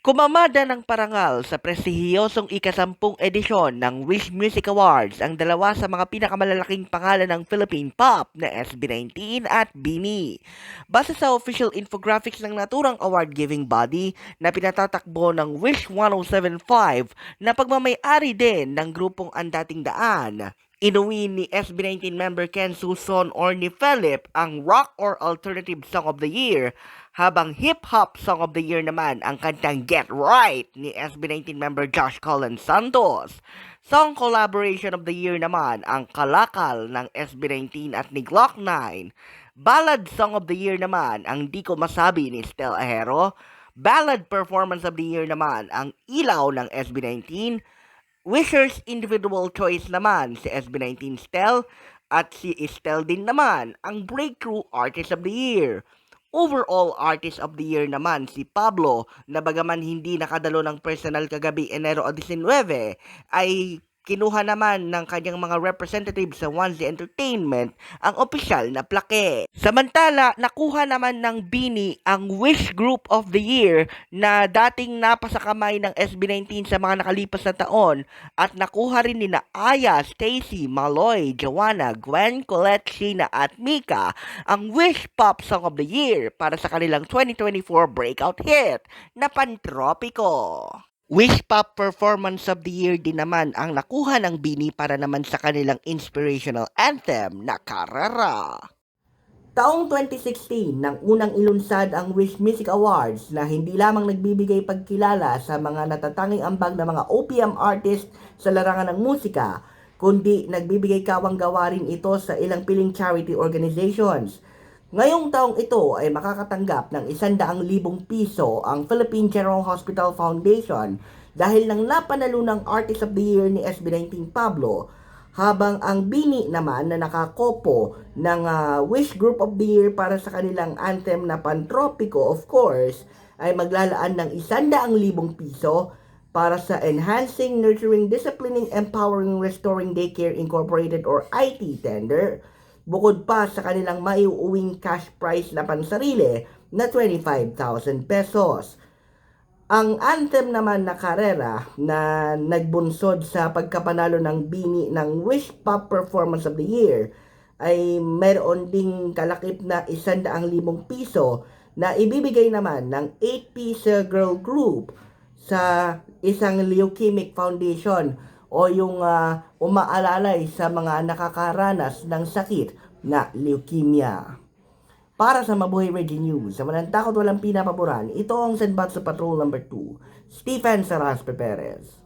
Kumamada ng parangal sa prestihiyosong ika-10 edisyon ng Wish Music Awards ang dalawa sa mga pinakamalalaking pangalan ng Philippine pop na SB19 at BINI. Base sa official infographics ng naturang award-giving body na pinatatakbo ng Wish 1075 na pagmamay-ari din ng grupong Andating Daan, inuwi ni SB19 member Ken Suson or ni Philip ang Rock or Alternative Song of the Year, habang Hip-Hop Song of the Year naman ang kantang Get Right ni SB19 member Josh Colin Santos. Song Collaboration of the Year naman ang Kalakal ng SB19 at ni Glock 9. Ballad Song of the Year naman ang Di Ko Masabi ni Stel Ahero. Ballad Performance of the Year naman ang Ilaw ng SB19. Wishers Individual Choice naman si SB19 Stel, at si Estel din naman ang Breakthrough Artist of the Year. Overall Artist of the Year naman si Pablo, na bagaman hindi nakadalo ng personal kagabi Enero 19, ay kinuha naman ng kanyang mga representatives sa Onesie Entertainment ang opisyal na plake. Samantala, nakuha naman ng BINI ang Wish Group of the Year na dating napasakamay ng SB19 sa mga nakalipas na taon, at nakuha rin nina Aya, Stacy, Maloy, Joanna, Gwen, Colette, Sheena at Mika ang Wish Pop Song of the Year para sa kanilang 2024 breakout hit na Pantropiko. Wish Pop Performance of the Year din naman ang nakuha ng BINI para naman sa kanilang inspirational anthem na Karara. Taong 2016 nang unang ilunsad ang Wish Music Awards na hindi lamang nagbibigay pagkilala sa mga natatanging ambag na mga OPM artist sa larangan ng musika, kundi nagbibigay kawang-gawa rin ito sa ilang piling charity organizations. Ngayong taong ito ay makakatanggap ng 100,000 piso ang Philippine General Hospital Foundation dahil nang napanalo ng Artist of the Year ni SB19 Pablo, habang ang BINI naman na nakakopo ng Wish Group of the Year para sa kanilang anthem na Pantropiko, of course, ay maglalaan ng 100,000 piso para sa Enhancing, Nurturing, Disciplining, Empowering, Restoring Daycare Incorporated or IT tender, bukod pa sa kanilang maiuuwing cash prize na pansarili na 25,000 pesos. Ang anthem naman na Karera na nagbunsod sa pagkapanalo ng BINI ng Wish Pop Performance of the Year ay meron ding kalakip na 100,000 piso na ibibigay naman ng 8-piece girl group sa isang leukemic foundation o yung umaalalay sa mga nakakaranas ng sakit na leukemia. Para sa Mabuhay Radio News, sa walang takot walang pinapaboran, ito ang Senbatso Patrol number 2, Stephen Saras Perez.